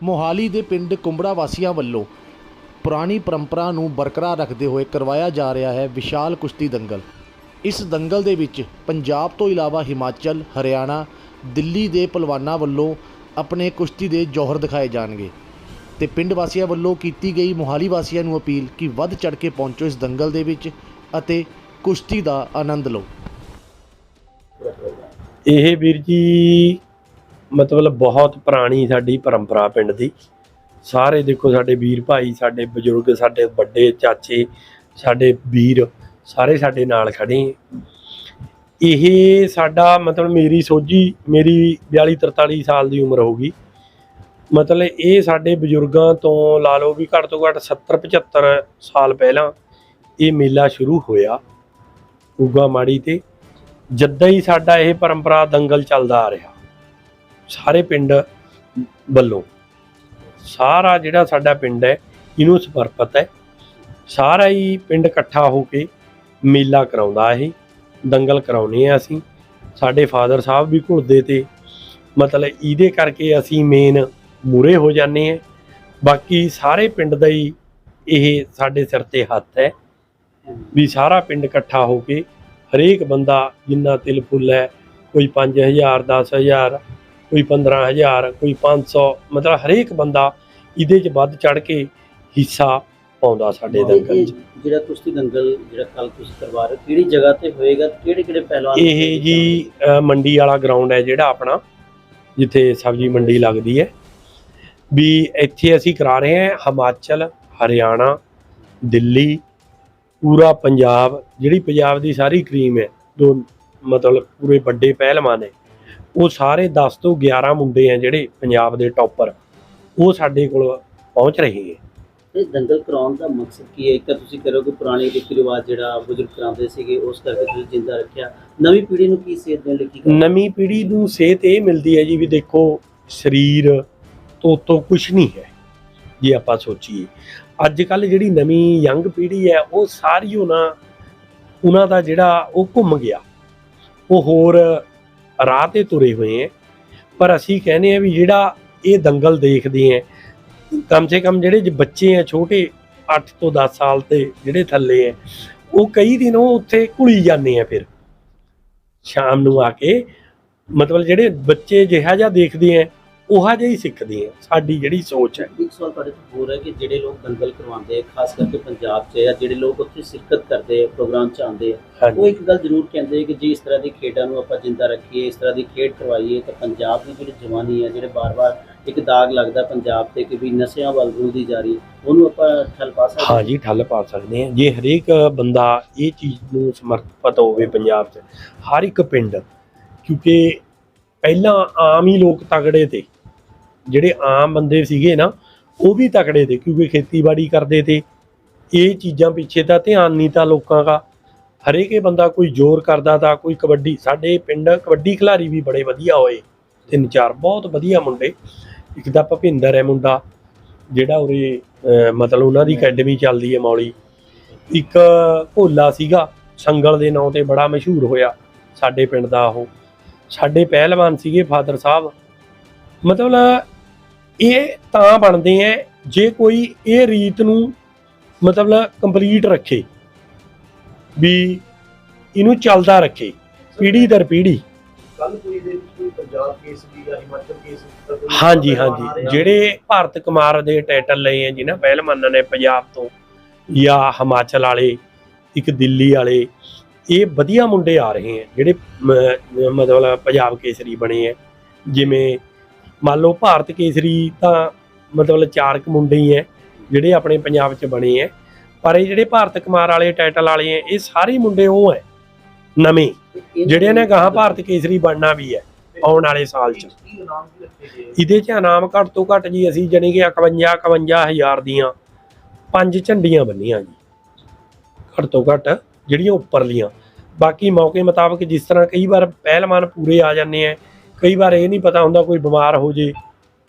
ਮੋਹਾਲੀ ਦੇ ਪਿੰਡ ਕੁੰਬੜਾ ਵਾਸੀਆਂ ਵੱਲੋਂ ਪੁਰਾਣੀ ਪਰੰਪਰਾ ਨੂੰ ਬਰਕਰਾਰ ਰੱਖਦੇ ਹੋਏ ਕਰਵਾਇਆ ਜਾ ਰਿਹਾ ਹੈ ਵਿਸ਼ਾਲ ਕੁਸ਼ਤੀ ਦੰਗਲ। ਇਸ ਦੰਗਲ ਦੇ ਵਿੱਚ ਪੰਜਾਬ ਤੋਂ ਇਲਾਵਾ ਹਿਮਾਚਲ, ਹਰਿਆਣਾ, ਦਿੱਲੀ ਦੇ ਪਹਿਲਵਾਨਾਂ ਵੱਲੋਂ ਆਪਣੇ ਕੁਸ਼ਤੀ ਦੇ ਜੌਹਰ ਦਿਖਾਏ ਜਾਣਗੇ ਤੇ ਪਿੰਡ ਵਾਸੀਆਂ ਵੱਲੋਂ ਕੀਤੀ ਗਈ ਮੋਹਾਲੀ ਵਾਸੀਆਂ ਨੂੰ ਅਪੀਲ ਕਿ ਵੱਧ ਚੜ ਕੇ ਪਹੁੰਚੋ ਇਸ ਦੰਗਲ ਦੇ ਵਿੱਚ ਅਤੇ ਕੁਸ਼ਤੀ ਦਾ ਆਨੰਦ ਲਓ। ਇਹ ਵੀਰ ਜੀ मतलब बहुत पुरानी साडी परंपरा पिंड दी। सारे देखो साडे वीर भाई, साडे बजुर्ग, साडे बड़े चाचे, साडे वीर सारे साडे नाल खड़े। ये साडा मतलब मेरी सोझी मेरी 42-43 साल की उम्र होगी। मतलब ये साडे बजुर्गों तो ला लो भी घट तो घट 70-75 साल पहला ये मेला शुरू होया उगा माड़ी ते जद्दा ही साडा ये परंपरा दंगल चलदा आ रहा। सारे पिंड ਵੱਲੋਂ सारा जिहड़ा साडा पिंड है इनू समर्पित है। सारा ही पिंड इकट्ठा होके मेला कराउंदा है, दंगल कराउने आ असीं। साडे फादर साहब भी घुलदे ते मतलब इहदे करके असीं मेन मूरे हो जाने हैं। बाकी सारे पिंड दा ही इह साडे सिर ते हत्थ है भी सारा पिंड इकट्ठा होके हरेक बंदा जिन्ना तिल फुल है, कोई 5000 10,000 कोई 15,000 कोई 500 मतलब हरेक बंदा इहदे च वध चढ़ के हिस्सा पाउंदा साडे दंगल च। ਜਿਹੜਾ ਕੁਸ਼ਤੀ ਦੰਗਲ ਜਿਹੜਾ ਕੱਲ ਤੁਸੀਂ ਕਰਵਾ ਰਹੇ ਕਿਹੜੀ ਜਗ੍ਹਾ ਤੇ ਹੋਏਗਾ, ਕਿਹੜੇ ਪਹਿਲਵਾਨ? ਇਹ ਜੀ ਮੰਡੀ ਵਾਲਾ ਗਰਾਊਂਡ ਹੈ ਜਿਹੜਾ ਆਪਣਾ ਜਿੱਥੇ ਸਬਜ਼ੀ ਮੰਡੀ ਲੱਗਦੀ ਹੈ ਵੀ ਇੱਥੇ ਅਸੀਂ ਕਰਾ ਰਹੇ ਹਾਂ। ਹਿਮਾਚਲ, ਹਰਿਆਣਾ, ਦਿੱਲੀ, ਪੂਰਾ ਪੰਜਾਬ, ਜਿਹੜੀ ਪੰਜਾਬ ਦੀ ਸਾਰੀ ਕਰੀਮ ਹੈ ਜੋ मतलब पूरे ਵੱਡੇ ਪਹਿਲਵਾਨ है वो सारे 10 ਤੋਂ 11 ਮੁੰਡੇ ਆ ਜਿਹੜੇ ਪੰਜਾਬ ਦੇ ਟੌਪਰ ਉਹ ਸਾਡੇ ਕੋਲ ਪਹੁੰਚ ਰਹੇ ਹੈ। ਇਹ ਦੰਗਲ ਕਰਾਉਣ ਦਾ ਮਕਸਦ ਕੀ ਹੈ? ਇੱਕ ਤਾਂ ਤੁਸੀਂ ਕਰੋ ਕਿ ਪੁਰਾਣੇ ਰੀਤੀ ਰਿਵਾਜ ਜਿਹੜਾ ਬਜ਼ੁਰਗ ਕਰਾਉਂਦੇ ਸੀਗੇ ਉਸ ਕਰਕੇ ਤੁਸੀਂ ਜਿੰਦਾ ਰੱਖਿਆ। ਨਵੀਂ ਪੀੜ੍ਹੀ ਨੂੰ ਕੀ ਸੇਧ ਦੇਣ ਲਈ ਕੀ ਕਰਨਾ? ਨਵੀਂ ਪੀੜ੍ਹੀ ਨੂੰ ਸੇਧ ਇਹ ਮਿਲਦੀ ਹੈ ਜੀ ਵੀ ਦੇਖੋ ਸਰੀਰ ਤੋਂ ਕੁਛ ਨਹੀਂ ਹੈ ਜੇ ਆਪਾਂ ਸੋਚੀਏ। ਅੱਜ ਕੱਲ੍ਹ ਜਿਹੜੀ ਨਵੀਂ ਯੰਗ ਪੀੜ੍ਹੀ ਹੈ ਉਹ ਸਾਰੀ ਉਹਨਾਂ ਦਾ ਜਿਹੜਾ ਉਹ ਘੁੰਮ ਗਿਆ, ਉਹ ਹੋਰ ਰਾਹ ਤੇ ਤੁਰੇ ਹੋਏ ਹੈ। ਪਰ ਅਸੀਂ ਕਹਿੰਦੇ ਹਾਂ ਵੀ ਜਿਹੜਾ ਇਹ ਦੰਗਲ ਦੇਖਦੇ ਹੈ ਕਮ ਸੇ ਕਮ ਜਿਹੜੇ ਬੱਚੇ ਹੈ ਛੋਟੇ 8 ਤੋਂ 10 ਸਾਲ ਤੇ ਜਿਹੜੇ ਥੱਲੇ ਹੈ ਉਹ ਕਈ ਦਿਨ ਉਹ ਉੱਥੇ ਘੁਲੀ ਜਾਂਦੇ ਆ। ਫਿਰ ਸ਼ਾਮ ਨੂੰ ਆ ਕੇ ਮਤਲਬ ਜਿਹੜੇ ਬੱਚੇ ਜਿਹਾ ਜਿਹਾ ਦੇਖਦੇ ਹੈ ਉਹੋ ਜਿਹਾ ਹੀ ਸਿੱਖਦੇ ਹੈ। ਸਾਡੀ ਜਿਹੜੀ ਸੋਚ ਹੈ। ਇੱਕ ਸਵਾਲ ਤੁਹਾਡੇ ਤੋਂ ਹੋਰ ਹੈ ਕਿ ਜਿਹੜੇ ਲੋਕ ਦੰਗਲ ਕਰਵਾਉਂਦੇ ਖਾਸ ਕਰਕੇ ਪੰਜਾਬ 'ਚ ਜਾਂ ਜਿਹੜੇ ਲੋਕ ਉੱਥੇ ਸ਼ਿਰਕਤ ਕਰਦੇ ਪ੍ਰੋਗਰਾਮ 'ਚ ਆਉਂਦੇ ਆ ਉਹ ਇੱਕ ਗੱਲ ਜ਼ਰੂਰ ਕਹਿੰਦੇ ਕਿ ਜੇ ਇਸ ਤਰ੍ਹਾਂ ਦੀ ਖੇਡਾਂ ਨੂੰ ਆਪਾਂ ਜਿੰਦਾ ਰੱਖੀਏ, ਇਸ ਤਰ੍ਹਾਂ ਦੀ ਖੇਡ ਕਰਵਾਈਏ ਤਾਂ ਪੰਜਾਬ ਦੀ ਜਿਹੜੀ ਜਵਾਨੀ ਹੈ ਜਿਹੜੇ ਬਾਰ-ਬਾਰ ਇੱਕ ਦਾਗ ਲੱਗਦਾ ਪੰਜਾਬ ਤੇ ਕਿ ਵੀ ਨਸ਼ਿਆਂ ਵੱਲ ਰੁਲਦੀ ਜਾ ਰਹੀ ਉਹਨੂੰ ਆਪਾਂ ਠੱਲ ਪਾ ਸਕਦੇ ਹਾਂ। ਜੀ ਠੱਲ ਪਾ ਸਕਦੇ ਹਾਂ ਜੇ ਹਰੇਕ ਬੰਦਾ ਇਹ ਚੀਜ਼ ਨੂੰ ਸਮਰਪਿਤ ਹੋਵੇ ਪੰਜਾਬ 'ਚ ਹਰ ਇੱਕ ਪਿੰਡ। ਕਿਉਂਕਿ ਪਹਿਲਾਂ ਆਮ ਹੀ ਲੋਕ ਤਗੜੇ ਤੇ ਜਿਹੜੇ ਆਮ ਬੰਦੇ ਸੀਗੇ ਨਾ ਉਹ ਵੀ ਤਕੜੇ ਤੇ ਕਿਉਂਕਿ ਖੇਤੀਬਾੜੀ ਕਰਦੇ ਤੇ ਇਹ ਚੀਜ਼ਾਂ ਪਿੱਛੇ ਤਾਂ ਧਿਆਨ ਨਹੀਂ ਤਾਂ ਲੋਕਾਂ ਦਾ। ਹਰੇਕ ਬੰਦਾ ਕੋਈ ਜ਼ੋਰ ਕਰਦਾ ਤਾਂ ਕੋਈ ਕਬੱਡੀ। ਸਾਡੇ ਪਿੰਡ ਕਬੱਡੀ ਖਿਡਾਰੀ ਵੀ ਬੜੇ ਵਧੀਆ ਹੋਏ 3-4 ਬਹੁਤ ਵਧੀਆ ਮੁੰਡੇ। ਇੱਕ ਤਾਂ ਭੁਪਿੰਦਰ ਹੈ ਮੁੰਡਾ ਜਿਹੜਾ ਉਰੇ ਮਤਲਬ ਉਹਨਾਂ ਦੀ ਅਕੈਡਮੀ ਚੱਲਦੀ ਹੈ ਮੌਲੀ। ਇੱਕ ਭੋਲਾ ਸੀਗਾ ਸੰਗਲ ਦੇ ਨਾਂ ਤੇ ਬੜਾ ਮਸ਼ਹੂਰ ਹੋਇਆ ਸਾਡੇ ਪਿੰਡ ਦਾ। ਉਹ ਸਾਡੇ ਪਹਿਲਵਾਨ ਸੀਗੇ ਫਾਦਰ ਸਾਹਿਬ। ਮਤਲਬ ਇਹ ਤਾਂ ਬਣਦੇ ਹੈ ਜੇ ਕੋਈ ਇਹ ਰੀਤ ਨੂੰ ਮਤਲਬ ਕੰਪਲੀਟ ਰੱਖੇ ਵੀ ਇਹਨੂੰ ਚੱਲਦਾ ਰੱਖੇ ਪੀੜ੍ਹੀ ਦਰ ਪੀੜ੍ਹੀ। ਹਾਂਜੀ ਜਿਹੜੇ ਭਾਰਤ ਕੁਮਾਰ ਦੇ ਟਾਈਟਲ ਲਏ ਹੈ ਜਿਹਨਾਂ ਪਹਿਲਵਾਨਾਂ ਨੇ ਪੰਜਾਬ ਤੋਂ ਜਾਂ ਹਿਮਾਚਲ ਵਾਲੇ, ਇੱਕ ਦਿੱਲੀ ਵਾਲੇ, ਇਹ ਵਧੀਆ ਮੁੰਡੇ ਆ ਰਹੇ ਹੈ ਜਿਹੜੇ ਮਤਲਬ ਪੰਜਾਬ ਕੇਸਰੀ ਬਣੇ ਹੈ। ਜਿਵੇਂ ਮੰਨ ਲਓ ਭਾਰਤ ਕੇਸਰੀ ਤਾਂ ਮਤਲਬ 4 ਮੁੰਡੇ ਹੀ ਹੈ ਜਿਹੜੇ ਆਪਣੇ ਪੰਜਾਬ 'ਚ ਬਣੇ ਹੈ। ਪਰ ਇਹ ਜਿਹੜੇ ਭਾਰਤ ਕੁਮਾਰ ਵਾਲੇ ਟਾਈਟਲ ਵਾਲੇ ਹੈ ਇਹ ਸਾਰੇ ਮੁੰਡੇ ਉਹ ਹੈ ਨਵੇਂ ਜਿਹੜਿਆਂ ਨੇ ਗਾਹਾਂ ਭਾਰਤ ਕੇਸਰੀ ਬਣਨਾ ਵੀ ਹੈ ਆਉਣ ਵਾਲੇ ਸਾਲ 'ਚ। ਇਹਦੇ 'ਚ ਇਨਾਮ ਘੱਟ ਤੋਂ ਘੱਟ ਜੀ ਅਸੀਂ ਜਾਣੀ ਕਿ 51-51 ਦੀਆਂ 5 ਝੰਡੀਆਂ ਬੰਨੀਆਂ ਜੀ ਘੱਟ ਤੋਂ ਘੱਟ ਜਿਹੜੀਆਂ ਉੱਪਰਲੀਆਂ। ਬਾਕੀ ਮੌਕੇ ਮੁਤਾਬਕ ਜਿਸ ਤਰ੍ਹਾਂ ਕਈ ਵਾਰ ਪਹਿਲਵਾਨ ਪੂਰੇ ਆ ਜਾਂਦੇ ਹੈ, ਕਈ ਵਾਰ ਇਹ ਨਹੀਂ ਪਤਾ ਹੁੰਦਾ ਕੋਈ ਬਿਮਾਰ ਹੋ ਜੇ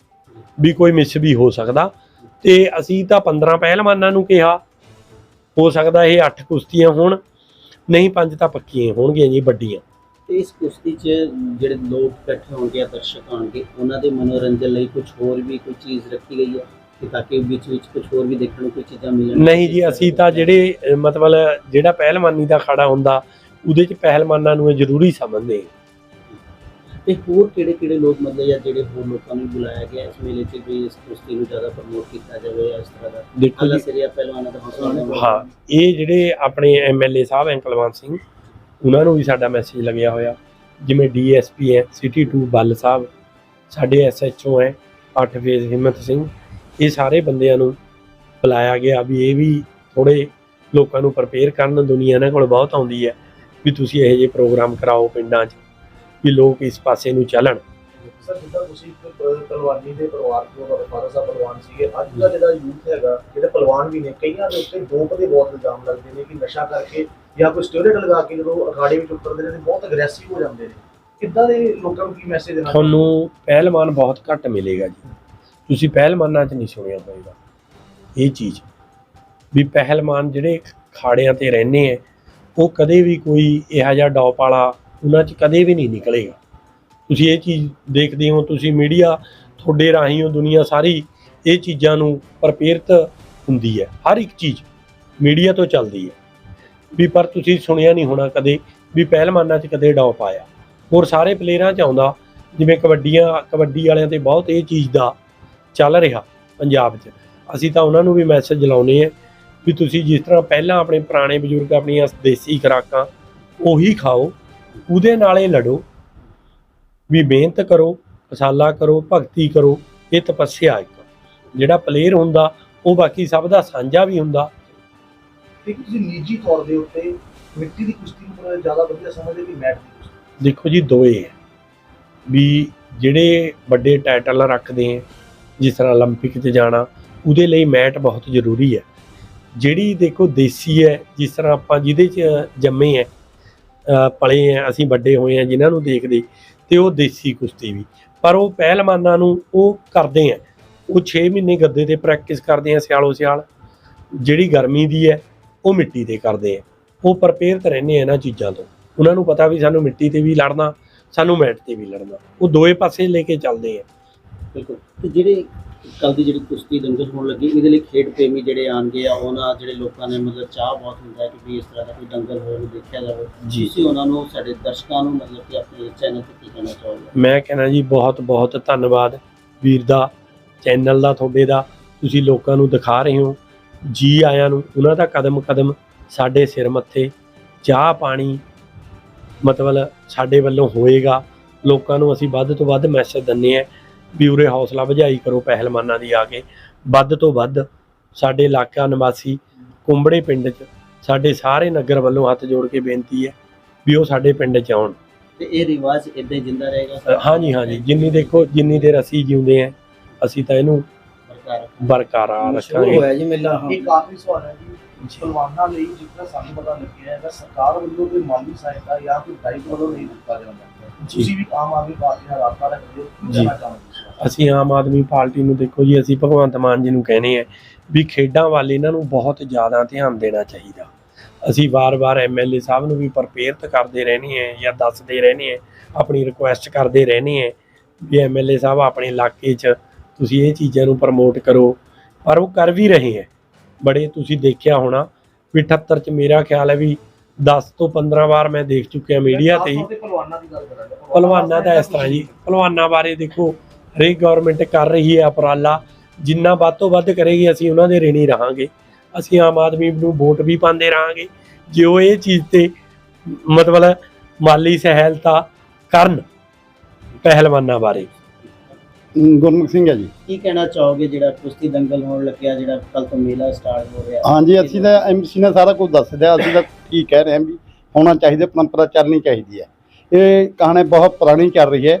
ਵੀ ਕੋਈ ਮਿਸ ਵੀ ਹੋ ਸਕਦਾ। ਤੇ ਅਸੀਂ ਤਾਂ 15 ਪਹਿਲਵਾਨਾਂ ਨੂੰ ਕਿਹਾ, ਹੋ ਸਕਦਾ ਇਹ 8 ਕੁਸ਼ਤੀਆਂ ਹੋਣ, ਨਹੀਂ 5 ਤਾਂ ਪੱਕੀਆਂ ਹੋਣਗੀਆਂ ਜੀ ਵੱਡੀਆਂ। ਤੇ ਇਸ ਕੁਸ਼ਤੀ 'ਚ ਜਿਹੜੇ ਲੋਕ ਇਕੱਠੇ ਹੋਣਗੇ ਜਾਂ ਦਰਸ਼ਕ ਆਉਣਗੇ ਉਹਨਾਂ ਦੇ ਮਨੋਰੰਜਨ ਲਈ ਕੁਝ ਹੋਰ ਵੀ ਕੋਈ ਚੀਜ਼ ਰੱਖੀ ਗਈ ਹੈ ਕਿ ਤਾਂ ਕਿ ਵਿੱਚ ਕੁਝ ਹੋਰ ਵੀ ਦੇਖਣ ਨੂੰ ਕੋਈ ਚੀਜ਼ਾਂ ਮਿਲਣ? ਨਹੀਂ ਜੀ, ਅਸੀਂ ਤਾਂ ਜਿਹੜੇ ਮਤਲਬ ਜਿਹੜਾ ਪਹਿਲਵਾਨੀ ਦਾ ਅਖਾੜਾ ਹੁੰਦਾ ਉਹਦੇ 'ਚ ਪਹਿਲਵਾਨਾਂ ਨੂੰ ਇਹ ਜ਼ਰੂਰੀ ਸਮਝਦੇ ਹਾਂ। ਤੇ ਹੋਰ ਕਿਹੜੇ ਲੋਕ ਮਤਲਬ ਜਾਂ ਜਿਹੜੇ ਹੋਰ ਲੋਕਾਂ ਨੂੰ ਬੁਲਾਇਆ ਗਿਆ ਇਸ ਮੇਲੇ 'ਚ ਵੀ ਇਸ ਕੁਸ਼ਤੀ ਨੂੰ ਜ਼ਿਆਦਾ ਪ੍ਰਮੋਟ ਕੀਤਾ ਜਾਵੇ ਜਾਂ ਇਸ ਤਰ੍ਹਾਂ ਦਾ ਦੇਖੋ ਅੱਲਾ ਜੀ, ਸਿਰਿਆ ਪਹਿਲਵਾਨਾਂ ਦਾ ਹੌਸਲਾ? ਹਾਂ, ਇਹ ਜਿਹੜੇ ਆਪਣੇ ਐਮਐਲਏ ਸਾਹਿਬ ਹੈ ਕੁਲਵੰਤ ਸਿੰਘ, ਉਹਨਾਂ ਨੂੰ ਵੀ ਸਾਡਾ ਮੈਸੇਜ ਲੱਗਿਆ ਹੋਇਆ। ਜਿਵੇਂ ਡੀਐਸਪੀ ਹੈ ਸਿਟੀ 2 ਬੱਲ ਸਾਹਿਬ, ਸਾਡੇ ਐਸਐਚਓ ਹੈ 8 ਫੇਜ਼ ਹਿੰਮਤ ਸਿੰਘ, ਇਹ ਸਾਰੇ ਬੰਦਿਆਂ ਨੂੰ ਬੁਲਾਇਆ ਗਿਆ ਵੀ ਇਹ ਵੀ ਥੋੜ੍ਹੇ ਲੋਕਾਂ ਨੂੰ ਪ੍ਰਪੇਅਰ ਕਰਨ। ਦੁਨੀਆ ਇਹਨਾਂ ਕੋਲ ਬਹੁਤ ਆਉਂਦੀ ਹੈ ਵੀ ਤੁਸੀਂ ਇਹੋ ਜਿਹੇ ਪ੍ਰੋਗਰਾਮ ਕਰਾਓ ਪਿੰਡਾਂ 'ਚ ਵੀ ਲੋਕ ਇਸ ਪਾਸੇ ਨੂੰ ਚੱਲਣ। ਸਰ ਜਿੱਦਾਂ ਤੁਸੀਂ ਪਹਿਲਵਾਨੀ ਦੇ ਪਰਿਵਾਰ ਤੋਂ ਤੁਹਾਡੇ ਫਾਦਰ ਸਾਹਿਬ ਪਹਿਲਵਾਨ ਸੀਗੇ, ਅੱਜ ਦਾ ਜਿਹੜਾ ਯੂਥ ਹੈਗਾ ਜਿਹੜੇ ਪਹਿਲਵਾਨ ਵੀ ਨੇ, ਕਈਆਂ ਦੇ ਉੱਤੇ ਡੋਪ ਦੇ ਬਹੁਤ ਇਲਜ਼ਾਮ ਲੱਗਦੇ ਨੇ ਕਿ ਨਸ਼ਾ ਕਰਕੇ ਜਾਂ ਕੋਈ ਸਟੀਰੋਇਡ ਲਗਾ ਕੇ ਜਦੋਂ ਅਖਾੜੇ ਵਿੱਚ ਉਤਰਦੇ ਨੇ ਬਹੁਤ ਅਗਰੈਸਿਵ ਹੋ ਜਾਂਦੇ ਨੇ। ਕਿੱਦਾਂ ਦੇ ਲੋਕਾਂ ਨੂੰ ਕੀ ਮੈਸੇਜ ਦੇਣਾ? ਤੁਹਾਨੂੰ ਪਹਿਲਵਾਨ ਬਹੁਤ ਘੱਟ ਮਿਲੇਗਾ ਜੀ, ਤੁਸੀਂ ਪਹਿਲਵਾਨਾਂ 'ਚ ਨਹੀਂ ਸੁਣਿਆ ਹੋਵੇਗਾ ਇਹ ਚੀਜ਼ ਵੀ ਪਹਿਲਵਾਨ ਜਿਹੜੇ ਖਾੜਿਆਂ ਤੇ ਰਹਿੰਦੇ ਹੈ ਉਹ ਕਦੇ ਵੀ ਕੋਈ ਇਹੋ ਜਿਹਾ ਡੋਪ ਵਾਲਾ ਉਹਨਾਂ 'ਚ ਕਦੇ ਵੀ ਨਹੀਂ ਨਿਕਲੇਗਾ। ਤੁਸੀਂ ਇਹ ਚੀਜ਼ ਦੇਖਦੇ ਹੋ, ਤੁਸੀਂ ਮੀਡੀਆ ਤੁਹਾਡੇ ਰਾਹੀਂ ਉਹ ਦੁਨੀਆ ਸਾਰੀ ਇਹ ਚੀਜ਼ਾਂ ਨੂੰ ਪ੍ਰਪੇਰਿਤ ਹੁੰਦੀ ਹੈ, ਹਰ ਇੱਕ ਚੀਜ਼ ਮੀਡੀਆ ਤੋਂ ਚੱਲਦੀ ਹੈ ਵੀ, ਪਰ ਤੁਸੀਂ ਸੁਣਿਆ ਨਹੀਂ ਹੋਣਾ ਕਦੇ ਵੀ ਪਹਿਲਵਾਨਾਂ 'ਚ ਕਦੇ ਡੋਪ ਆਇਆ। ਹੋਰ ਸਾਰੇ ਪਲੇਅਰਾਂ 'ਚ ਆਉਂਦਾ, ਜਿਵੇਂ ਕਬੱਡੀ ਵਾਲਿਆਂ ਤੇ ਬਹੁਤ ਇਹ ਚੀਜ਼ ਦਾ ਚੱਲ ਰਿਹਾ ਪੰਜਾਬ 'ਚ। ਅਸੀਂ ਤਾਂ ਉਹਨਾਂ ਨੂੰ ਵੀ ਮੈਸੇਜ ਲਾਉਂਦੇ ਹਾਂ ਵੀ ਤੁਸੀਂ ਜਿਸ ਤਰ੍ਹਾਂ ਪਹਿਲਾਂ ਆਪਣੇ ਪੁਰਾਣੇ ਬਜ਼ੁਰਗ ਆਪਣੀਆਂ ਦੇਸੀ ਖੁਰਾਕਾਂ ਉਹੀ ਖਾਓ, ਉਹਦੇ ਨਾਲੇ ਲੜੋ, ਵੀ ਮਿਹਨਤ ਕਰੋ, ਕਸਾਲਾ ਕਰੋ, ਭਗਤੀ ਕਰੋ। ਇਹ ਤਪੱਸਿਆ ਇੱਕ ਜਿਹੜਾ ਪਲੇਅਰ ਹੁੰਦਾ ਉਹ ਬਾਕੀ ਸਭ ਦਾ ਸਾਂਝਾ ਵੀ ਹੁੰਦਾ। ਤੇ ਤੁਸੀਂ ਨਿੱਜੀ ਤੌਰ ਦੇ ਉੱਤੇ ਮਿੱਟੀ ਦੀ ਕੁਸ਼ਤੀ ਨੂੰ ਜ਼ਿਆਦਾ ਵਧੀਆ ਸਮਝਦੇ ਕਿ ਮੈਟ ਦੀ ਕੁਸ਼ਤੀ? ਦੇਖੋ ਜੀ, ਦੋਏ ਹੈ ਵੀ ਜਿਹੜੇ ਵੱਡੇ ਟਾਈਟਲ ਰੱਖਦੇ ਹੈ ਜਿਸ ਤਰ੍ਹਾਂ 올림픽 'ਚ ਜਾਣਾ, ਉਹਦੇ ਲਈ ਮੈਟ ਬਹੁਤ ਜ਼ਰੂਰੀ ਹੈ। ਜਿਹੜੀ ਦੇਖੋ ਦੇਸੀ ਹੈ, ਜਿਸ ਤਰ੍ਹਾਂ ਆਪਾਂ ਜਿਹਦੇ 'ਚ ਜੰਮੇ ਹੈ, ਪਲੇ ਹੈ, ਅਸੀਂ ਵੱਡੇ ਹੋਏ ਹਾਂ ਜਿਨ੍ਹਾਂ ਨੂੰ ਦੇਖਦੇ, ਤੇ ਉਹ ਦੇਸੀ ਕੁਸ਼ਤੀ ਵੀ, ਪਰ ਉਹ ਪਹਿਲਵਾਨਾਂ ਨੂੰ ਉਹ ਕਰਦੇ ਹੈ, ਉਹ 6 ਮਹੀਨੇ ਗੱਦੇ ਤੇ ਪ੍ਰੈਕਟਿਸ ਕਰਦੇ ਆ ਸਿਆਲੋ ਸਿਆਲ। ਜਿਹੜੀ ਗਰਮੀ ਦੀ ਹੈ ਉਹ ਮਿੱਟੀ ਤੇ ਕਰਦੇ ਆ, ਉਹ ਪ੍ਰਪੇਅਰਤ ਰਹਿੰਦੇ ਆ ਇਹਨਾਂ ਚੀਜ਼ਾਂ ਤੋਂ। ਉਹਨਾਂ ਨੂੰ ਪਤਾ ਵੀ ਸਾਨੂੰ ਮਿੱਟੀ ਤੇ ਵੀ ਲੜਨਾ, ਸਾਨੂੰ ਮੈਟ ਤੇ ਵੀ ਲੜਨਾ, ਉਹ ਦੋਏ ਪਾਸੇ ਲੈ ਕੇ ਚੱਲਦੇ ਆ। ਬਿਲਕੁਲ। ਤੇ ਜਿਹੜੇ ਕੱਲ੍ਹ ਦੀ ਜਿਹੜੀ ਕੁਸ਼ਤੀ ਦੰਗਲ ਹੋਣ ਲੱਗੀ, ਇਹਦੇ ਲਈ ਖੇਡ ਪ੍ਰੇਮੀ ਜਿਹੜੇ ਆਉਣਗੇ ਆ, ਉਹਨਾਂ ਜਿਹੜੇ ਲੋਕਾਂ ਨੇ ਮਤਲਬ ਚਾਹ ਬਹੁਤ ਹੁੰਦਾ ਹੈ ਕਿ ਵੀ ਇਸ ਤਰ੍ਹਾਂ ਦਾ ਕੋਈ ਦੰਗਲ ਹੋਏ ਨੂੰ ਦੇਖਿਆ ਜਾਵੇ, ਤੁਸੀਂ ਉਹਨਾਂ ਨੂੰ, ਸਾਡੇ ਦਰਸ਼ਕਾਂ ਨੂੰ ਮਤਲਬ ਕਿ ਆਪਣੇ ਚੈਨਲ 'ਤੇ ਕੀ ਕਹਿਣਾ ਚਾਹੋਗੇ? ਮੈਂ ਕਹਿਣਾ ਜੀ, ਬਹੁਤ ਬਹੁਤ ਧੰਨਵਾਦ ਵੀਰ ਦਾ, ਚੈਨਲ ਦਾ, ਤੁਹਾਡੇ ਦਾ। ਤੁਸੀਂ ਲੋਕਾਂ ਨੂੰ ਦਿਖਾ ਰਹੇ ਹੋ, ਜੀ ਆਇਆਂ ਨੂੰ। ਉਹਨਾਂ ਦਾ ਕਦਮ ਕਦਮ ਸਾਡੇ ਸਿਰ ਮੱਥੇ, ਚਾਹ ਪਾਣੀ ਮਤਲਬ ਸਾਡੇ ਵੱਲੋਂ ਹੋਏਗਾ। ਲੋਕਾਂ ਨੂੰ ਅਸੀਂ ਵੱਧ ਤੋਂ ਵੱਧ ਮੈਸੇਜ ਦਿੰਦੇ ਹਾਂ ਵੀ ਉਰੇ ਹੌਸਲਾ ਵਜਾਈ ਕਰੋ ਪਹਿਲਵਾਨਾਂ ਦੀ ਆ ਕੇ। ਵੱਧ ਤੋਂ ਵੱਧ ਸਾਡੇ ਇਲਾਕਾ ਨਿਵਾਸੀ ਕੁੰਬੜੇ ਪਿੰਡ 'ਚ ਸਾਡੇ ਸਾਰੇ ਨਗਰ ਵੱਲੋਂ ਹੱਥ ਜੋੜ ਕੇ ਬੇਨਤੀ ਹੈ ਵੀ ਉਹ ਸਾਡੇ ਪਿੰਡ 'ਚ ਆਉਣ। ਤੇ ਇਹ ਰਿਵਾਜ ਇੱਦਾਂ ਹੀ ਜਿੰਦਾ ਰਹੇਗਾ? ਹਾਂਜੀ ਹਾਂਜੀ, ਜਿੰਨੀ ਦੇਰ ਅਸੀਂ ਜਿਉਂਦੇ ਹਾਂ ਅਸੀਂ ਤਾਂ ਇਹਨੂੰ ਬਰਕਰਾਰ ਰੱਖਾਂਗੇ। ਜੀ ਮੇਲਾ ਇੱਕ ਆਖਰੀ ਸਵਾਲ ਹੈ ਜੀ, ਪਹਿਲਵਾਨਾਂ ਲਈ ਜਿੱਦਾਂ ਸਾਨੂੰ ਪਤਾ ਲੱਗਿਆ ਹੈਗਾ ਸਰਕਾਰ ਵੱਲੋਂ ਕੋਈ ਮਾਲੀ ਸਹਾਇਤਾ ਜਾਂ ਕੋਈ ਡਾਈਟ ਵੱਲੋਂ ਨਹੀਂ ਦਿੱਤਾ ਜਾਂਦਾ, ਤੁਸੀਂ ਵੀ ਆਮ ਆਦਮੀ ਪਾਰਟੀ ਨਾਲ ਰਾਬਤਾ ਰੱਖਦੇ ਹੋ, ਕੀ ਕਹਿਣਾ ਚਾਹੋਗੇ? ਅਸੀਂ ਆਮ ਆਦਮੀ ਪਾਰਟੀ ਨੂੰ ਦੇਖੋ ਜੀ, ਅਸੀਂ ਭਗਵੰਤ ਮਾਨ ਜੀ ਨੂੰ ਕਹਿੰਦੇ ਆ ਵੀ ਖੇਡਾਂ ਵੱਲ ਇਹਨਾਂ ਨੂੰ ਬਹੁਤ ਜ਼ਿਆਦਾ ਧਿਆਨ ਦੇਣਾ ਚਾਹੀਦਾ। ਅਸੀਂ ਵਾਰ-ਵਾਰ ਐਮਐਲਏ ਸਾਹਿਬ ਨੂੰ ਵੀ ਪ੍ਰਪੇਅਰਤ ਕਰਦੇ ਰਹਿੰਦੇ ਹਾਂ ਜਾਂ ਦੱਸਦੇ ਰਹਿੰਦੇ ਹਾਂ, ਆਪਣੀ ਰਿਕੁਐਸਟ ਕਰਦੇ ਰਹਿੰਦੇ ਹਾਂ ਵੀ ਐਮਐਲਏ ਸਾਹਿਬ ਆਪਣੇ ਇਲਾਕੇ 'ਚ ਤੁਸੀਂ ਇਹ ਚੀਜ਼ਾਂ ਨੂੰ ਪ੍ਰਮੋਟ ਕਰੋ, ਪਰ ਉਹ ਕਰ ਵੀ ਰਹੇ ਹੈ। ਬੜੇ ਤੁਸੀਂ ਦੇਖਿਆ ਹੋਣਾ ਵੀ 78 'ਚ ਮੇਰਾ ਖਿਆਲ ਹੈ ਵੀ 10 ਤੋਂ 15 ਵਾਰ ਮੈਂ ਦੇਖ ਚੁੱਕਿਆ ਮੀਡੀਆ ਤੇ ਹੀ। ਪਹਿਲਵਾਨਾਂ ਦੀ ਗੱਲ ਕਰਾਂਗੇ, ਪਹਿਲਵਾਨਾਂ ਦਾ ਇਸ ਤਰ੍ਹਾਂ ਜੀ, ਪਹਿਲਵਾਨਾਂ ਬਾਰੇ ਦੇਖੋ ਹਰੇਕ ਗਵਰਨਮੈਂਟ ਕਰ ਰਹੀ ਹੈ ਉਪਰਾਲਾ, ਜਿੰਨਾ ਵੱਧ ਤੋਂ ਵੱਧ ਕਰੇਗੀ ਅਸੀਂ ਉਹਨਾਂ ਦੇ ऋणी ਰਹਾਂਗੇ। ਅਸੀਂ ਆਮ ਆਦਮੀ ਨੂੰ ਵੋਟ ਵੀ ਪਾਉਂਦੇ ਰਹਾਂਗੇ ਜੇ ਉਹ ਇਹ ਚੀਜ਼ ਤੇ ਮਤਲਬ ਮਾਲੀ ਸਹਾਇਤਾ ਕਰਨ ਪਹਿਲਵਾਨਾਂ ਬਾਰੇ। ਗੁਰਮੁਖ ਸਿੰਘ ਹੈ ਜੀ। ਕੀ ਕਹਿਣਾ ਚਾਹੋਗੇ ਜਿਹੜਾ ਕੁਸ਼ਤੀ ਦੰਗਲ ਹੋਣ ਲੱਗਿਆ, ਜਿਹੜਾ ਕੱਲ ਤੋਂ ਮੇਲਾ ਸਟਾਰਟ ਹੋ ਰਿਹਾ? ਹਾਂਜੀ, ਅਸੀਂ ਤਾਂ ਐਮਸੀ ਨੇ ਸਾਰਾ ਕੁਝ ਦੱਸ ਦਿਆ, ਅਸੀਂ ਤਾਂ ਠੀਕ ਕਹਿ ਰਹੇ ਹਾਂ ਵੀ ਹੋਣਾ ਚਾਹੀਦਾ, ਪਰੰਪਰਾ ਚੱਲਣੀ ਚਾਹੀਦੀ ਹੈ। ਇਹ ਕਹਾਣੀ ਬਹੁਤ ਪੁਰਾਣੀ ਚੱਲ ਰਹੀ ਹੈ,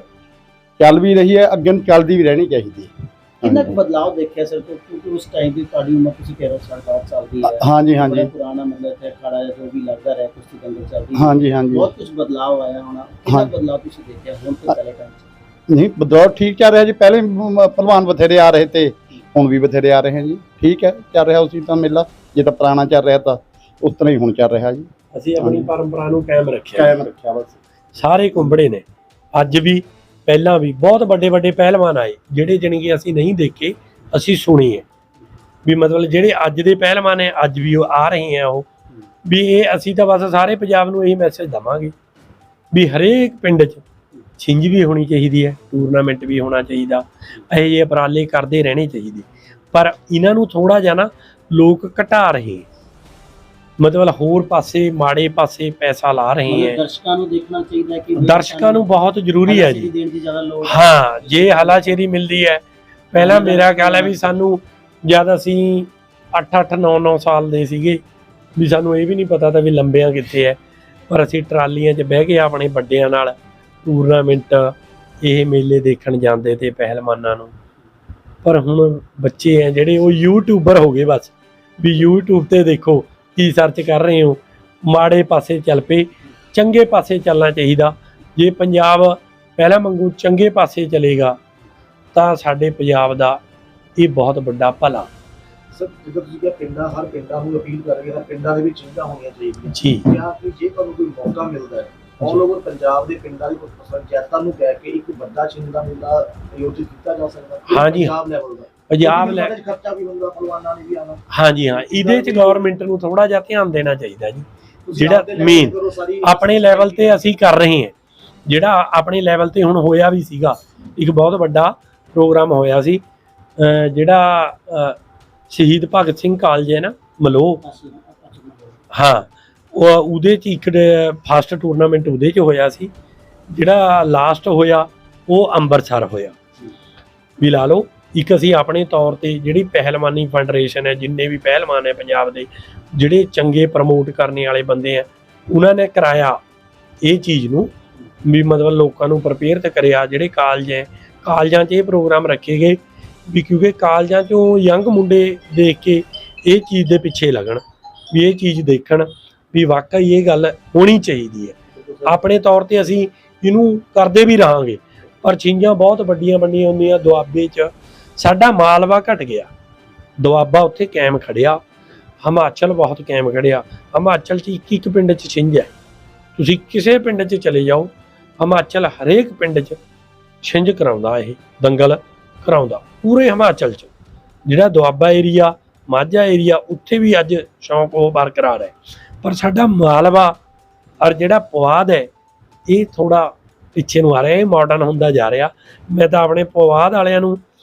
ਚੱਲ ਵੀ ਰਹੀ ਹੈ, ਅੱਗੇ ਨੂੰ ਚੱਲਦੀ ਵੀ ਰਹਿਣੀ ਚਾਹੀਦੀ ਹੈ। ਕਿੰਨਾ ਕੁ ਬਦਲਾਅ ਦੇਖਿਆ ਸਰ, ਕਿਉਂਕਿ ਉਸ ਟਾਈਮ ਦੀ ਤੁਹਾਡੀ ਉਮਰ ਤੁਸੀਂ ਕਹਿ ਰਹੇ ਹੋ 60 ਸਾਲ ਦੀ ਹੈ। ਹਾਂਜੀ ਹਾਂਜੀ ਪੁਰਾਣਾ ਮਤਲਬ ਹੈ ਖੜਾ ਹੈ, ਜੋ ਵੀ ਲੱਗਦਾ ਰਿਹਾ ਕੁਸ਼ਤੀ ਦੰਗਲ ਚੱਲਦੀ ਹੈ। ਹਾਂਜੀ ਹਾਂਜੀ, ਬਹੁਤ ਕੁਝ ਬਦਲਾਅ ਆਇਆ ਹੋਣਾ, ਕਿੰਨਾ ਬਦਲਾਅ ਤੁਸੀਂ ਦੇਖਿਆ ਹੁਣ ਤੋਂ ਪਹਿਲੇ ਟਾਈਮ 'ਚ? ਨਹੀਂ ਬਦਲਾਅ ਠੀਕ ਚੱਲ ਰਿਹਾ ਜੀ। ਪਹਿਲੇ ਪਹਿਲਵਾਨ ਬਥੇਰੇ ਆ ਰਹੇ ਤੇ ਹੁਣ ਵੀ ਬਥੇਰੇ ਆ ਰਹੇ ਜੀ, ਠੀਕ ਹੈ ਚੱਲ ਰਿਹਾ ਉਸੇ ਤਾਂ ਮੇਲਾ। ਜੇ ਤਾਂ ਪੁਰਾਣਾ ਚੱਲ ਰਿਹਾ ਤਾਂ ਉਸ ਤਰ੍ਹਾਂ ਹੀ ਹੁਣ ਚੱਲ ਰਿਹਾ ਜੀ। ਅਸੀਂ ਆਪਣੀ ਪਰੰਪਰਾ ਨੂੰ ਕਾਇਮ ਰੱਖਿਆ ਬਸ। ਸਾਰੇ ਕੁੰਬੜੇ ਨੇ। ਅੱਜ ਵੀ ਪਹਿਲਾਂ ਵੀ ਬਹੁਤ ਵੱਡੇ ਵੱਡੇ ਪਹਿਲਵਾਨ ਆਏ ਜਿਹੜੇ ਜਾਣੀ ਕਿ ਅਸੀਂ ਨਹੀਂ ਦੇਖੇ, ਅਸੀਂ ਸੁਣੇ ਹੈ ਵੀ ਮਤਲਬ ਜਿਹੜੇ ਅੱਜ ਦੇ ਪਹਿਲਵਾਨ ਹੈ ਅੱਜ ਵੀ ਉਹ ਆ ਰਹੇ ਆ ਉਹ ਵੀ ਇਹ ਅਸੀਂ ਤਾਂ ਬਸ ਸਾਰੇ ਪੰਜਾਬ ਨੂੰ ਇਹੀ ਮੈਸੇਜ ਦੇਵਾਂਗੇ ਵੀ ਹਰੇਕ ਪਿੰਡ 'ਚ ਛਿੰਝ ਵੀ ਹੋਣੀ ਚਾਹੀਦੀ ਹੈ, ਟੂਰਨਾਮੈਂਟ ਵੀ ਹੋਣਾ ਚਾਹੀਦਾ, ਇਹੋ ਜਿਹੇ ਉਪਰਾਲੇ ਕਰਦੇ ਰਹਿਣੇ ਚਾਹੀਦੇ। ਪਰ ਇਹਨਾਂ ਨੂੰ ਥੋੜਾ ਜਿਹਾ ਨਾ ਲੋਕ ਘਟਾ ਰਹੇ, ਮਤਲਬ ਹੋਰ ਪਾਸੇ ਮਾੜੇ ਪਾਸੇ ਪੈਸਾ ਲਾ ਰਹੇ ਹੈ। ਦਰਸ਼ਕਾਂ ਨੂੰ ਦੇਖਣਾ ਚਾਹੀਦਾ ਕਿ ਦਰਸ਼ਕਾਂ ਨੂੰ ਬਹੁਤ ਜ਼ਰੂਰੀ ਹੈ ਜੀ। ਦੇਣ ਦੀ ਜ਼ਿਆਦਾ ਲੋੜ ਹੈ। ਹਾਂ, ਜੇ ਹਲਾਸ਼ੇਰੀ ਮਿਲਦੀ ਹੈ, ਪਹਿਲਾਂ ਮੇਰਾ ਖਿਆਲ ਹੈ ਵੀ ਸਾਨੂੰ ਜਦ ਅਸੀਂ 8-8 9-9 ਸਾਲ ਦੇ ਸੀਗੇ ਵੀ ਸਾਨੂੰ ਇਹ ਵੀ ਨਹੀਂ ਪਤਾ ਤਾਂ ਵੀ ਲੰਬਿਆਂ ਕਿੱਥੇ ਹੈ, ਪਰ ਅਸੀਂ ਟਰਾਲੀਆਂ 'ਚ ਬਹਿ ਕੇ ਆਪਣੇ ਵੱਡਿਆਂ ਨਾਲ ਟੂਰਨਾਮੈਂਟ ਇਹ ਮੇਲੇ ਦੇਖਣ ਜਾਂਦੇ ਤੇ ਪਹਿਲਵਾਨਾਂ ਨੂੰ। ਪਰ ਹੁਣ ਬੱਚੇ ਹੈ ਜਿਹੜੇ ਉਹ ਯੂਟਿਊਬਰ ਹੋ ਗਏ, ਬਸ ਵੀ ਯੂਟਿਊਬ ਤੇ ਦੇਖੋ ਕੀ ਸਰਚ ਕਰ ਰਹੇ ਹੋ, ਮਾੜੇ ਪਾਸੇ ਚੱਲ ਪਏ। ਚੰਗੇ ਪਾਸੇ ਚੱਲਣਾ ਚਾਹੀਦਾ। ਜੇ ਪੰਜਾਬ ਪਹਿਲਾਂ ਵਾਂਗੂ ਚੰਗੇ ਪਾਸੇ ਚਲੇਗਾ ਤਾਂ ਸਾਡੇ ਪੰਜਾਬ ਦਾ ਇਹ ਬਹੁਤ ਵੱਡਾ ਭਲਾ। ਸਰ ਜਦੋਂ ਤੁਸੀਂ ਕਿਹਾ ਪਿੰਡਾਂ, ਹਰ ਪਿੰਡਾਂ ਨੂੰ ਅਪੀਲ ਕਰ ਰਹੇ ਤਾਂ ਪਿੰਡਾਂ ਦੇ ਵਿੱਚ ਚੀਜ਼ਾਂ ਹੋਣੀਆਂ ਚਾਹੀਦੀਆਂ ਜੀ। ਜਾਂ ਫਿਰ ਜੇ ਤੁਹਾਨੂੰ ਕੋਈ ਮੌਕਾ ਮਿਲਦਾ ਹੈ ਆਲ ਓਵਰ ਪੰਜਾਬ ਦੇ ਪਿੰਡਾਂ ਦੀ ਪੰਚਾਇਤਾਂ ਨੂੰ ਕਹਿ ਕੇ ਇੱਕ ਵੱਡਾ ਛਿੰਝ ਦਾ ਮੇਲਾ ਆਯੋਜਿਤ ਕੀਤਾ ਜਾ ਸਕਦਾ ਹਾਂਜੀ, ਪੰਜਾਬ ਲੈਵਲ ਦਾ। ਪੰਜਾਬ ਲੈ ਖਰਚਾ ਵੀ ਹੁੰਦਾ, ਪਹਿਲਵਾਨਾਂ ਨੇ ਵੀ ਆਉਣਾ। ਹਾਂਜੀ ਹਾਂ, ਇਹਦੇ 'ਚ ਗਵਰਨਮੈਂਟ ਨੂੰ ਥੋੜਾ ਜਿਹਾ ਧਿਆਨ ਦੇਣਾ ਚਾਹੀਦਾ ਜੀ। ਜਿਹੜਾ ਮੇਨ ਆਪਣੇ ਲੈਵਲ ਤੇ ਅਸੀਂ ਕਰ ਰਹੇ ਹਾਂ, ਜਿਹੜਾ ਆਪਣੇ ਲੈਵਲ ਤੇ ਹੁਣ ਹੋਇਆ ਵੀ ਸੀਗਾ, ਇੱਕ ਬਹੁਤ ਵੱਡਾ ਪ੍ਰੋਗਰਾਮ ਹੋਇਆ ਸੀ ਜਿਹੜਾ ਸ਼ਹੀਦ ਭਗਤ ਸਿੰਘ ਕਾਲਜ ਹੈ ਨਾ ਮਲੋਹ, ਹਾਂ ਉਹਦੇ 'ਚ ਇੱਕ ਫਸਟ ਟੂਰਨਾਮੈਂਟ ਉਹਦੇ 'ਚ ਹੋਇਆ ਸੀ। ਜਿਹੜਾ ਲਾਸਟ ਹੋਇਆ ਉਹ ਅੰਮ੍ਰਿਤਸਰ ਹੋਇਆ। ਵੀ ਲਾ ਲਓ ਇੱਕ ਅਸੀਂ ਆਪਣੇ ਤੌਰ ਤੇ ਜਿਹੜੀ ਪਹਿਲਵਾਨੀ ਫੈਡਰੇਸ਼ਨ ਹੈ, ਜਿੰਨੇ ਵੀ ਪਹਿਲਵਾਨ ਹੈ ਪੰਜਾਬ ਦੇ, ਜਿਹੜੇ ਚੰਗੇ ਪ੍ਰਮੋਟ ਕਰਨੇ ਵਾਲੇ ਬੰਦੇ ਆ, ਉਹਨਾਂ ਨੇ ਕਰਾਇਆ ਇਹ ਚੀਜ਼ ਨੂੰ ਵੀ ਮਤਲਬ ਲੋਕਾਂ ਨੂੰ ਪ੍ਰਪੇਅਰ ਕਰਿਆ। ਜਿਹੜੇ ਕਾਲਜ ਹੈ, ਕਾਲਜਾਂ 'ਚ ਇਹ ਪ੍ਰੋਗਰਾਮ ਰੱਖੇ ਗਏ ਵੀ ਕਿਉਂਕਿ ਕਾਲਜਾਂ 'ਚੋਂ ਯੰਗ ਮੁੰਡੇ ਦੇਖ ਕੇ ਇਹ ਚੀਜ਼ ਦੇ ਪਿੱਛੇ ਲੱਗਣ, ਵੀ ਇਹ ਚੀਜ਼ ਦੇਖਣ ਵੀ ਵਾਕਈ ਇਹ ਗੱਲ ਹੋਣੀ ਚਾਹੀਦੀ ਹੈ। ਆਪਣੇ ਤੌਰ ਤੇ ਅਸੀਂ ਇਹਨੂੰ ਕਰਦੇ ਵੀ ਰਹਾਂਗੇ, ਪਰ ਛਿੰਝਾਂ ਬਹੁਤ ਵੱਡੀਆਂ ਵੱਡੀਆਂ ਹੁੰਦੀਆਂ। ਦੁਆਬੇ 'ਚ ਸਾਡਾ ਮਾਲਵਾ ਘਟ ਗਿਆ, ਦੁਆਬਾ ਉੱਥੇ ਕਾਇਮ ਖੜਿਆ, ਹਿਮਾਚਲ ਬਹੁਤ ਕਾਇਮ ਖੜਿਆ। ਹਿਮਾਚਲ 'ਚ ਇੱਕ ਪਿੰਡ 'ਚ ਛਿੰਝ ਹੈ, ਤੁਸੀਂ ਕਿਸੇ ਪਿੰਡ 'ਚ ਚਲੇ ਜਾਓ, ਹਿਮਾਚਲ ਹਰੇਕ ਪਿੰਡ 'ਚ ਛਿੰਝ ਕਰਾਉਂਦਾ, ਇਹ ਦੰਗਲ ਕਰਾਉਂਦਾ ਪੂਰੇ ਹਿਮਾਚਲ 'ਚ। ਜਿਹੜਾ ਦੁਆਬਾ ਏਰੀਆ, ਮਾਝਾ ਏਰੀਆ, ਉੱਥੇ ਵੀ ਅੱਜ ਸ਼ੌਂਕ ਉਹ ਬਰਕਰਾਰ ਹੈ। ਪਰ ਸਾਡਾ ਮਾਲਵਾ ਔਰ ਜਿਹੜਾ ਪੁਆਧ ਹੈ ਇਹ ਥੋੜਾ ਪਿੱਛੇ ਨੂੰ ਆ ਰਿਹਾ, ਇਹ ਮਾਡਰਨ ਹੁੰਦਾ ਜਾ ਰਿਹਾ। ਮੈਂ ਤਾਂ ਆਪਣੇ ਪੁਆਧ ਵਾਲਿਆਂ ਨੂੰ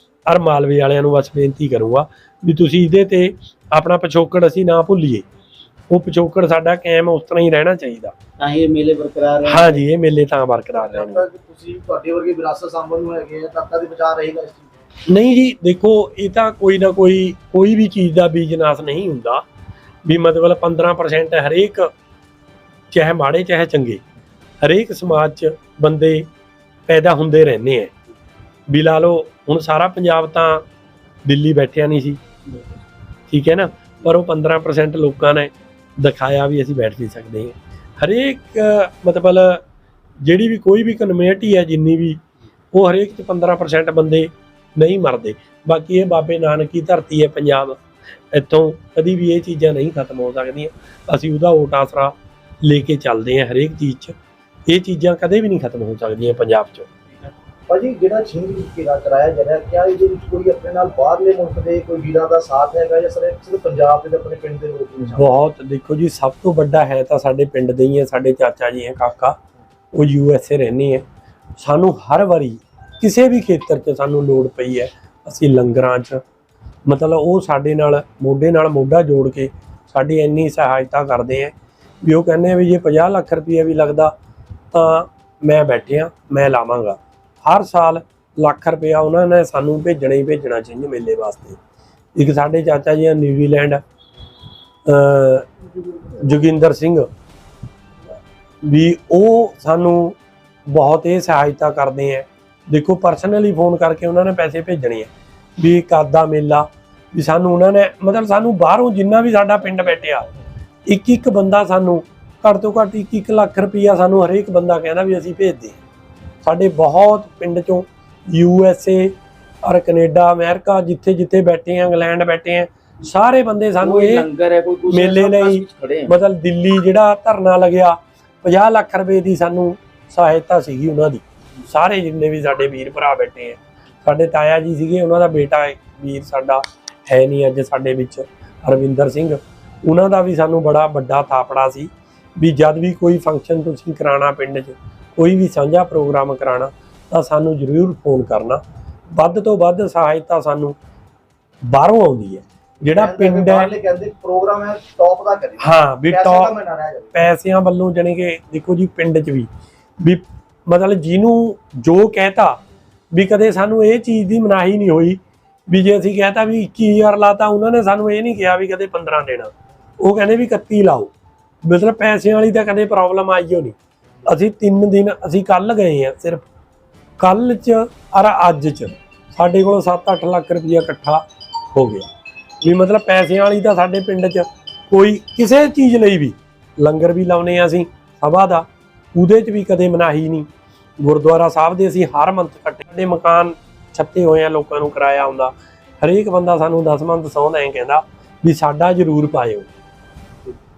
ਔਰ ਮਾਲਵੇ ਵਾਲਿਆਂ ਨੂੰ ਬਸ ਬੇਨਤੀ ਕਰੂੰਗਾ ਵੀ ਤੁਸੀਂ ਇਹਦੇ ਤੇ ਆਪਣਾ ਪਿਛੋਕੜ ਅਸੀਂ ਨਾ ਭੁੱਲੀਏ, ਉਹ ਪਿਛੋਕੜ ਸਾਡਾ ਕਾਇਮ ਉਸ ਤਰ੍ਹਾਂ ਹੀ ਰਹਿਣਾ ਚਾਹੀਦਾ, ਤਾਂ ਇਹ ਮੇਲੇ ਬਰਕਰਾਰ ਰਹਿਣ। ਹਾਂਜੀ, ਇਹ ਮੇਲੇ ਤਾਂ ਬਰਕਰਾਰ ਰਹਿਣਗੇ। ਤੁਸੀਂ ਤੁਹਾਡੇ ਵਰਗੇ ਵਿਰਾਸਤ ਸਾਂਭਣ ਨੂੰ ਹੈਗੇ ਆ ਤਾਂ ਕਦੇ ਵਿਚਾਰ ਰਹੇਗਾ ਇਸ ਚੀਜ਼? ਨਹੀਂ ਜੀ, ਦੇਖੋ ਇਹ ਤਾਂ ਕੋਈ ਨਾ ਕੋਈ ਵੀ ਚੀਜ਼ ਦਾ ਬਿਜ਼ਨਸ ਨਹੀਂ ਹੁੰਦਾ ਵੀ ਮਤਲਬ 15% ਹਰੇਕ, ਚਾਹੇ ਮਾੜੇ ਚਾਹੇ ਚੰਗੇ, ਹਰੇਕ ਸਮਾਜ 'ਚ ਬੰਦੇ ਪੈਦਾ ਹੁੰਦੇ ਰਹਿੰਦੇ ਆ। ਵੀ ਲਾ ਲਓ ਹੁਣ ਸਾਰਾ ਪੰਜਾਬ ਤਾਂ ਦਿੱਲੀ ਬੈਠਿਆ ਨਹੀਂ ਸੀ, ਠੀਕ ਹੈ ਨਾ, ਪਰ ਉਹ 15% ਲੋਕਾਂ ਨੇ ਦਿਖਾਇਆ ਵੀ ਅਸੀਂ ਬੈਠ ਨਹੀਂ ਸਕਦੇ ਹਾਂ। ਹਰੇਕ ਮਤਲਬ ਜਿਹੜੀ ਵੀ ਕੋਈ ਵੀ ਕਮਿਊਨਿਟੀ ਹੈ ਜਿੰਨੀ ਵੀ, ਉਹ ਹਰੇਕ 'ਚ 15% ਬੰਦੇ ਨਹੀਂ ਮਰਦੇ। ਬਾਕੀ ਇਹ ਬਾਬੇ ਨਾਨਕ ਦੀ ਧਰਤੀ ਹੈ ਪੰਜਾਬ, ਇੱਥੋਂ ਕਦੀ ਵੀ ਇਹ ਚੀਜ਼ਾਂ ਨਹੀਂ ਖਤਮ ਹੋ ਸਕਦੀਆਂ। ਅਸੀਂ ਉਹਦਾ ਓਟ ਆਸਰਾ ਲੈ ਕੇ ਚੱਲਦੇ ਹਾਂ ਹਰੇਕ ਚੀਜ਼ 'ਚ, ਇਹ ਚੀਜ਼ਾਂ ਕਦੇ ਵੀ ਨਹੀਂ ਖਤਮ ਹੋ ਸਕਦੀਆਂ ਪੰਜਾਬ 'ਚ। ਭਾਜੀ ਜਿਹੜਾ ਛਿੰਝ ਕਰਾਇਆ ਜਾ ਰਿਹਾ, ਕਿਆ ਇਹਦੇ ਵਿੱਚ ਕੋਈ ਆਪਣੇ ਨਾਲ ਬਾਹਰਲੇ ਮੁਲਕ ਦੇ ਕੋਈ ਵੀਰਾਂ ਦਾ ਸਾਥ ਹੈਗਾ ਜਾਂ ਸਿਰਫ ਪੰਜਾਬ ਦੇ ਆਪਣੇ ਪਿੰਡ ਦੇ ਲੋਕ ਹੀ ਨੇ? ਬਹੁਤ, ਦੇਖੋ ਜੀ, ਸਭ ਤੋਂ ਵੱਡਾ ਹੈ ਤਾਂ ਸਾਡੇ ਪਿੰਡ ਦੇ ਹੀ ਹੈ, ਸਾਡੇ ਚਾਚਾ ਜੀ ਹੈ, ਕਾਕਾ, ਉਹ USA ਰਹਿੰਦੇ ਹੈ। ਸਾਨੂੰ ਹਰ ਵਾਰੀ ਕਿਸੇ ਵੀ ਖੇਤਰ 'ਚ ਸਾਨੂੰ ਲੋੜ ਪਈ ਹੈ, ਅਸੀਂ ਲੰਗਰਾਂ 'ਚ ਮਤਲਬ ਉਹ ਸਾਡੇ ਨਾਲ ਮੋਢਾ ਜੋੜ ਕੇ ਸਾਡੀ ਇੰਨੀ ਸਹਾਇਤਾ ਕਰਦੇ ਹੈ ਵੀ ਉਹ ਕਹਿੰਦੇ ਆ ਵੀ ਜੇ 50 ਲੱਖ ਰੁਪਏ ਵੀ ਲੱਗਦਾ ਤਾਂ ਮੈਂ ਬੈਠਿਆ, ਮੈਂ ਲਾਵਾਂਗਾ। ਹਰ ਸਾਲ ਲੱਖ ਰੁਪਇਆ ਉਹਨਾਂ ਨੇ ਸਾਨੂੰ ਭੇਜਣਾ ਹੀ ਭੇਜਣਾ ਛਿੰਝ ਮੇਲੇ ਵਾਸਤੇ। ਇੱਕ ਸਾਡੇ ਚਾਚਾ ਜੀ ਨਿਊਜ਼ੀਲੈਂਡ, ਜੋਗਿੰਦਰ ਸਿੰਘ, ਵੀ ਉਹ ਸਾਨੂੰ ਬਹੁਤ ਇਹ ਸਹਾਇਤਾ ਕਰਦੇ ਹੈ। ਦੇਖੋ ਪਰਸਨਲੀ ਫੋਨ ਕਰਕੇ ਉਹਨਾਂ ਨੇ ਪੈਸੇ ਭੇਜਣੇ ਹੈ ਵੀ ਕਾਦਾ ਮੇਲਾ, ਵੀ ਸਾਨੂੰ ਉਹਨਾਂ ਨੇ ਮਤਲਬ ਸਾਨੂੰ ਬਾਹਰੋਂ ਜਿੰਨਾ ਵੀ ਸਾਡਾ ਪਿੰਡ ਬੈਠਿਆ, ਇੱਕ ਬੰਦਾ ਸਾਨੂੰ ਘੱਟ ਤੋਂ ਘੱਟ 1 ਲੱਖ ਰੁਪਈਆ ਸਾਨੂੰ ਹਰੇਕ ਬੰਦਾ ਕਹਿੰਦਾ ਵੀ ਅਸੀਂ ਭੇਜਦੇ। ਸਾਡੇ ਬਹੁਤ ਪਿੰਡ 'ਚੋਂ USA ਔਰ ਕੈਨੇਡਾ, ਅਮਰੀਕਾ, ਜਿੱਥੇ ਬੈਠੇ ਆ, ਇੰਗਲੈਂਡ ਬੈਠੇ ਆ, ਸਾਰੇ ਬੰਦੇ ਸਾਨੂੰ ਇਹ ਮੇਲੇ ਲਈ, ਮਤਲਬ ਦਿੱਲੀ ਜਿਹੜਾ ਧਰਨਾ ਲੱਗਿਆ 50 ਲੱਖ ਰੁਪਏ ਦੀ ਸਾਨੂੰ ਸਹਾਇਤਾ ਸੀਗੀ ਉਹਨਾਂ ਦੀ। ਸਾਰੇ ਜਿੰਨੇ ਵੀ ਸਾਡੇ ਵੀਰ ਭਰਾ ਬੈਠੇ ਆ, ਸਾਡੇ ਤਾਇਆ ਜੀ ਸੀਗੇ, ਉਹਨਾਂ ਦਾ ਬੇਟਾ ਵੀਰ ਸਾਡਾ ਹੈ ਨਹੀਂ ਅੱਜ ਸਾਡੇ ਵਿੱਚ, ਹਰਵਿੰਦਰ ਸਿੰਘ, ਉਹਨਾਂ ਦਾ ਵੀ ਸਾਨੂੰ ਬੜਾ ਵੱਡਾ ਥਾਪੜਾ ਸੀ ਵੀ ਜਦ ਵੀ ਕੋਈ ਫੰਕਸ਼ਨ ਤੁਸੀਂ ਕਰਾਉਣਾ ਪਿੰਡ 'ਚ, ਕੋਈ ਵੀ ਸਾਂਝਾ ਪ੍ਰੋਗਰਾਮ ਕਰਾਉਣਾ ਤਾਂ ਸਾਨੂੰ ਜ਼ਰੂਰ ਫੋਨ ਕਰਨਾ। ਵੱਧ ਤੋਂ ਵੱਧ ਸਹਾਇਤਾ ਸਾਨੂੰ ਬਾਹਰੋਂ ਆਉਂਦੀ ਹੈ। ਜਿਹੜਾ ਪਿੰਡ ਹੈ ਕਹਿੰਦੇ ਪ੍ਰੋਗਰਾਮ ਹੈ ਟੌਪ ਦਾ ਕਰੇ, ਹਾਂ ਵੀ ਟੌਪ ਪੈਸਿਆਂ ਵੱਲੋਂ, ਜਾਣੀ ਕਿ ਦੇਖੋ ਜੀ ਪਿੰਡ 'ਚ ਵੀ ਮਤਲਬ ਜਿਹਨੂੰ ਜੋ ਕਹਿਤਾ ਵੀ ਕਦੇ ਸਾਨੂੰ ਇਹ ਚੀਜ਼ ਦੀ ਮਨਾਹੀ ਨਹੀਂ ਹੋਈ ਵੀ ਜੇ ਅਸੀਂ ਕਹਿਤਾ ਵੀ 21,000 ਲਾਤਾ, ਉਹਨਾਂ ਨੇ ਸਾਨੂੰ ਇਹ ਨਹੀਂ ਕਿਹਾ ਵੀ ਕਦੇ 15 ਦੇਣਾ, ਉਹ ਕਹਿੰਦੇ ਵੀ 31 ਲਾਓ। ਮਤਲਬ ਪੈਸਿਆਂ ਵਾਲੀ ਤਾਂ ਕਦੇ ਪ੍ਰੋਬਲਮ ਆਈ ਓ ਨਹੀਂ। ਅਸੀਂ 3 ਦਿਨ ਅਸੀਂ ਕੱਲ ਗਏ ਆ, ਸਿਰਫ ਕੱਲ 'ਚ ਔਰ ਅੱਜ 'ਚ ਸਾਡੇ ਕੋਲ 7-8 ਲੱਖ ਰੁਪਈਆ ਇਕੱਠਾ ਹੋ ਗਿਆ ਵੀ ਮਤਲਬ ਪੈਸਿਆਂ ਵਾਲੀ ਤਾਂ ਸਾਡੇ ਪਿੰਡ 'ਚ ਕੋਈ ਕਿਸੇ ਚੀਜ਼ ਲਈ ਵੀ, ਲੰਗਰ ਵੀ ਲਾਉਨੇ ਆ ਅਸੀਂ ਸਭਾ ਦਾ, ਉਹਦੇ 'ਚ ਵੀ ਕਦੇ ਮਨਾਹੀ ਨਹੀਂ। ਗੁਰਦੁਆਰਾ ਸਾਹਿਬ ਦੇ ਅਸੀਂ ਹਰ ਮੰਥ ਇਕੱਠੇ, ਸਾਡੇ ਮਕਾਨ ਛੱਤੇ ਹੋਏ ਆ, ਲੋਕਾਂ ਨੂੰ ਕਿਰਾਇਆ ਆਉਂਦਾ, ਹਰੇਕ ਬੰਦਾ ਸਾਨੂੰ ਦਸਵੰਧ ਸੌਂਦਾ ਐਂ ਕਹਿੰਦਾ ਵੀ ਸਾਡਾ ਜ਼ਰੂਰ ਪਾਇਓ।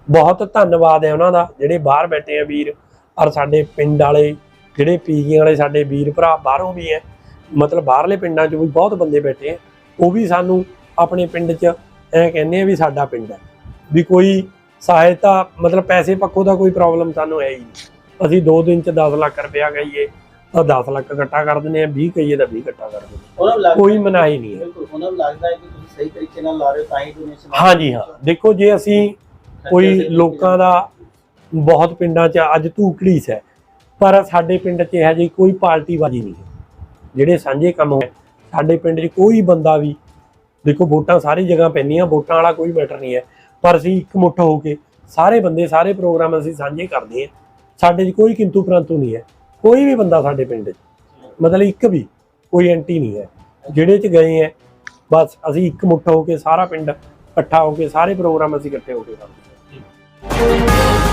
ਬਹੁਤ ਧੰਨਵਾਦ ਹੈ ਉਹਨਾਂ ਦਾ ਜਿਹੜੇ ਬਾਹਰ ਬੈਠੇ ਆ ਵੀਰ, ਔਰ ਸਾਡੇ ਪਿੰਡ ਵਾਲੇ ਜਿਹੜੇ ਪੀਜੀਆਂ ਵਾਲੇ ਸਾਡੇ ਵੀਰ ਭਰਾ ਬਾਹਰੋਂ ਵੀ ਹੈ, ਮਤਲਬ ਬਾਹਰਲੇ ਪਿੰਡਾਂ 'ਚ ਵੀ ਬਹੁਤ ਬੰਦੇ ਬੈਠੇ ਆ, ਉਹ ਵੀ ਸਾਨੂੰ ਆਪਣੇ ਪਿੰਡ 'ਚ ਐਂ ਕਹਿੰਦੇ ਆ ਵੀ ਸਾਡਾ ਪਿੰਡ ਹੈ, ਵੀ ਕੋਈ ਸਹਾਇਤਾ ਮਤਲਬ ਪੈਸੇ ਪੱਖੋਂ ਦਾ ਕੋਈ ਪ੍ਰੋਬਲਮ ਸਾਨੂੰ ਹੈ ਹੀ ਨਹੀਂ। ਅਸੀਂ 2 ਦਿਨ 'ਚ 10 ਲੱਖ ਰੁਪਇਆ ਕਹੀਏ ਤਾਂ 10 ਲੱਖ ਇਕੱਠਾ ਕਰ ਦਿੰਦੇ ਆ, 20 ਕਹੀਏ ਤਾਂ 20 ਇਕੱਠਾ ਕਰ ਦਿੰਦੇ, ਕੋਈ ਮਨਾਹੀ ਨਹੀਂ ਹੈ। ਉਹਨਾਂ ਨੂੰ ਲੱਗਦਾ ਹੈ ਕਿ ਤੁਸੀਂ ਸਹੀ ਤਰੀਕੇ ਨਾਲ ਲਾ ਰਹੇ ਹੋ ਤਾਂ ਹੀ ਡੋਨੇਸ਼ਨ। ਹਾਂਜੀ ਹਾਂ, ਦੇਖੋ ਜੇ ਅਸੀਂ ਕੋਈ ਲੋਕਾਂ ਦਾ ਬਹੁਤ ਪਿੰਡਾਂ 'ਚ ਅੱਜ ਧੂਕੜੀਸ ਹੈ, ਪਰ ਸਾਡੇ ਪਿੰਡ 'ਚ ਇਹੋ ਜਿਹੀ ਕੋਈ ਪਾਰਟੀਬਾਜ਼ੀ ਨਹੀਂ ਹੈ। ਜਿਹੜੇ ਸਾਂਝੇ ਕੰਮ ਹੋਏ ਸਾਡੇ ਪਿੰਡ 'ਚ ਕੋਈ ਬੰਦਾ ਵੀ, ਦੇਖੋ ਵੋਟਾਂ ਸਾਰੀ ਜਗ੍ਹਾ ਪੈਂਦੀਆਂ, ਵੋਟਾਂ ਵਾਲਾ ਕੋਈ ਮੈਟਰ ਨਹੀਂ ਹੈ, ਪਰ ਅਸੀਂ ਇਕਮੁੱਠ ਹੋ ਕੇ ਸਾਰੇ ਬੰਦੇ ਸਾਰੇ ਪ੍ਰੋਗਰਾਮ ਅਸੀਂ ਸਾਂਝੇ ਕਰਦੇ ਹਾਂ। ਸਾਡੇ 'ਚ ਕੋਈ ਕਿੰਤੂ ਪ੍ਰੰਤੂ ਨਹੀਂ ਹੈ, ਕੋਈ ਵੀ ਬੰਦਾ ਸਾਡੇ ਪਿੰਡ 'ਚ ਮਤਲਬ ਇੱਕ ਵੀ ਕੋਈ ਐਂਟੀ ਨਹੀਂ ਹੈ। ਜਿਹੜੇ 'ਚ ਗਏ ਹੈ ਬਸ ਅਸੀਂ ਇਕਮੁੱਠ ਹੋ ਕੇ ਸਾਰਾ ਪਿੰਡ ਇਕੱਠਾ ਹੋ ਕੇ ਸਾਰੇ ਪ੍ਰੋਗਰਾਮ ਅਸੀਂ ਇਕੱਠੇ ਹੋ ਕੇ ਕਰਦੇ ਹਾਂ।